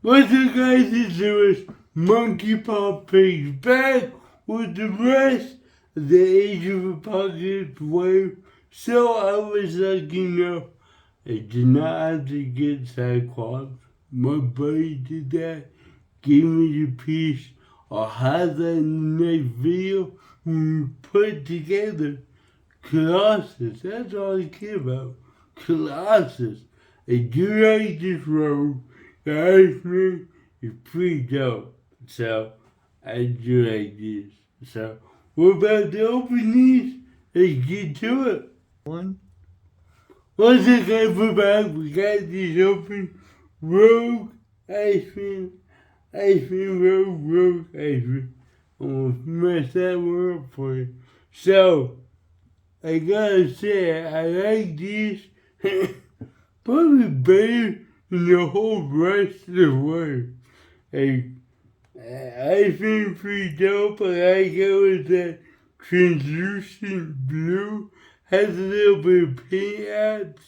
What's up, guys? It's Monkey Paw Pigs back with the rest of the Age of Apocalypse wave. So I was lucky enough, I did not have to get Cyclops. My buddy did that, gave me the piece. I'll have that in the next video when we put together Colossus. That's all I care about. Colossus. I do like this road. The Iceman is pretty dope, so I do like this. So we're about to open these. Let's get to it. What's up, guys? We're back. We got these open. Rogue Iceman, Rogue Iceman. I'm gonna mess that one up for you. So I gotta say, I like these. Probably better than the whole rest of the world. I think pretty dope. I like it with that translucent blue. Has a little bit of paint apps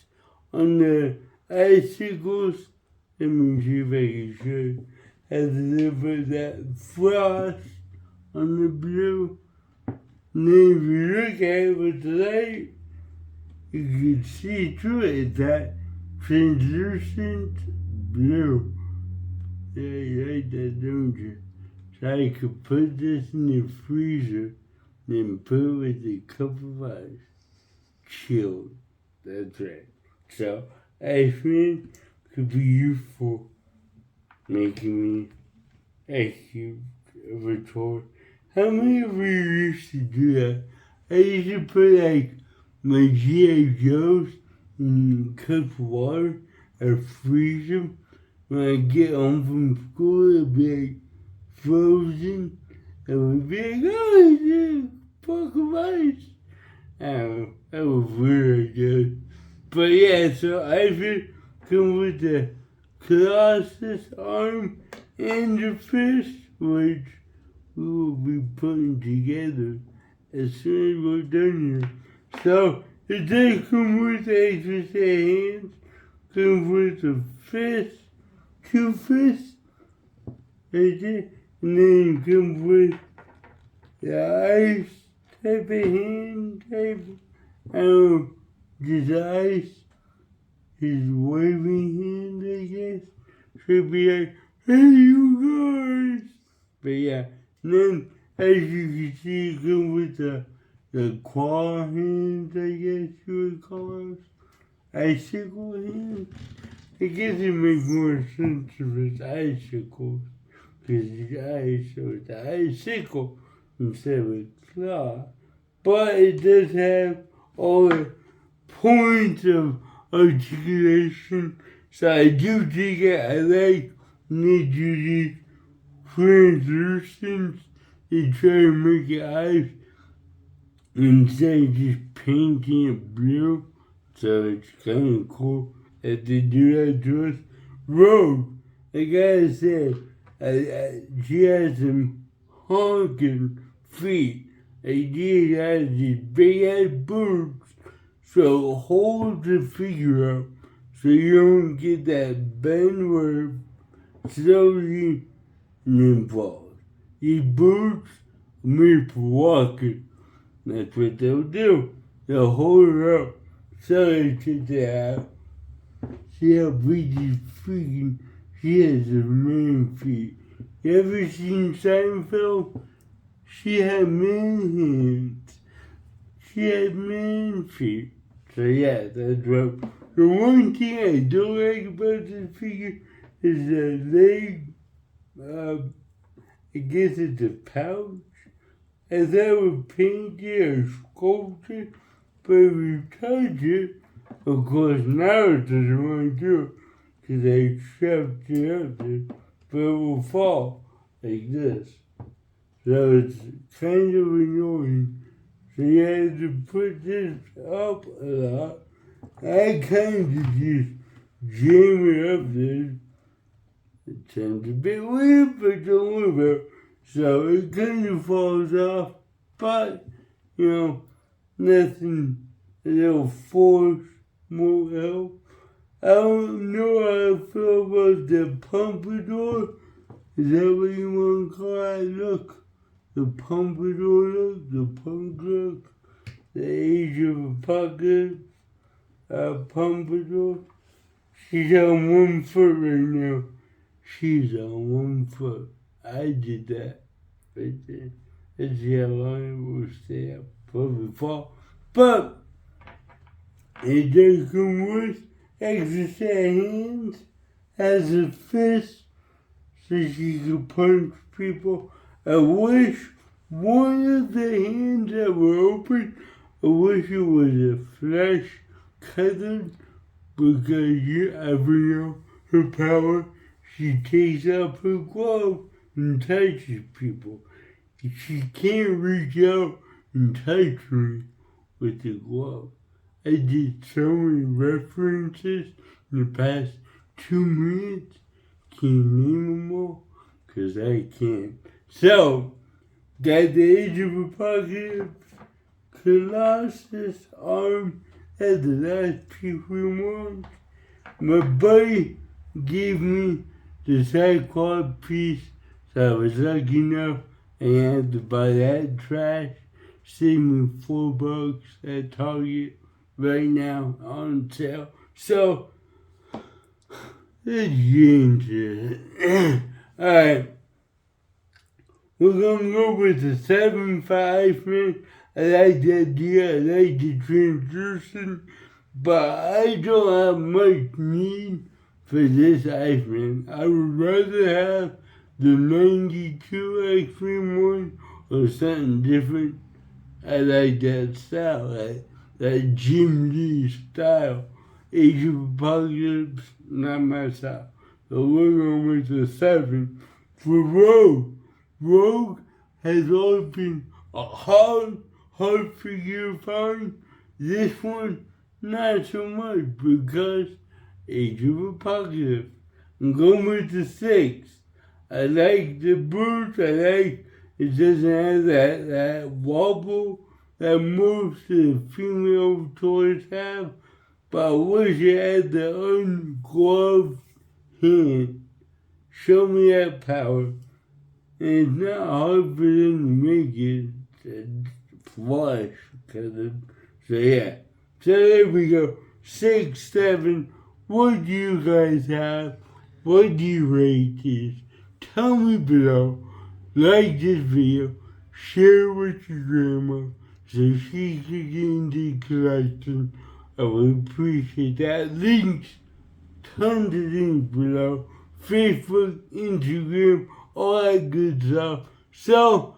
on the icicles. Let me see if I can show you. Has a little bit of that frost on the blue. And then if you look at it with the light, you can see through it that translucent blue. Yeah, you like that, don't you? So I could put this in the freezer, then put it with a cup of ice. Chilled. That's right. So I think could be useful, making me execute a toy. How many of you used to do that? I used to put like my G.I. Joes in cups of water and freeze them. When I get home from school, it'd be like frozen. It would be like, oh, it's a block of ice. I don't know, that was weird, I guess. But yeah, so I should come with the Colossus arm and the fist, which we will be putting together as soon as we're done here. So it does come with the extra set of hands, comes with a fist, 2 fists, right there, and then it comes with the ice type of hand type. This ice, his waving hand, I guess, should be like, hey you guys! But yeah, and then as you can see, it comes with the claw hands, I guess you would call us. Icicle hands. I guess it makes more sense if it's icicles, because it's ice, so it's icicle instead of a claw. But it does have all the points of articulation, so I do think I like when they do these translucents. They try to make it ice instead of just painting it blue. So it's kind of cool that they do that to us. Rouge, I gotta say, she has some honking feet. She has these big ass boots, so it holds the figure up so you don't get that bend where it slowly and then falls. These boots are made for walking. That's what they'll do. They'll hold her up. So check that out. See how big these freaking, she has a man feet. You ever seen Seinfeld? She had man hands. She had man feet. So yeah, that's right. The one thing I don't like about this figure is the leg. I guess it's a pouch. I thought it was painted or sculpted, but if you touch it, of course now it doesn't want to do it because I shoved it up there, but it will fall like this. So it's kind of annoying. So you have to put this up a lot. I kind of just jam it up there. It sounds a bit weird, but don't worry about it. So it kind of falls off, but, you know, nothing, a little force, more help. I don't know how I feel about the pompadour. Is that what you want to call that look? The pompadour look, the punk look, the age of apocalypse, pompadour. She's on 1 foot right now. She's on 1 foot. I did that right there. Let's see how long it will stay up before we fall. But it does come with extra set of hands, has a fist, so she can punch people. I wish one of the hands that were open, I wish it was a flesh cutter, because you ever know her power. She takes off her glove and touches people. She can't reach out and touch me with the glove. I did so many references in the past 2 minutes. Can you name them all? Because I can't. So, got the Age of Apocalypse Colossus arm at the last few months. My buddy gave me the Cyclops piece, so I was lucky enough I had to buy that trash. Saved me $4 at Target right now on sale. So, let's get into it. Alright. We're gonna go with the 7.5 man. I like the idea, I like the translucent, but I don't have much need for this Iceman. I would rather have the 92 X-Men one or something different. I like that style, that Jim Lee style. Age of Apocalypse, not my style. So we're going with the 7. For Rogue, Rogue has always been a hard figure to find. This one, not so much, because Age of Apocalypse. I'm going with the 6. I like the boots, I like it doesn't have that wobble that most of the female toys have, but I wish it had the ungloved hand. Show me that power. And it's not hard for them to make it flush. So yeah. So there we go. 6, 7. What do you guys have? What do you rate this? Tell me below. Like this video. Share with your grandma so she can get into the collection. I would appreciate that. Links. Tons of links below. Facebook, Instagram, all that good stuff. So,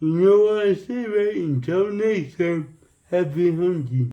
you know what I say, right? Until next time, happy hunting.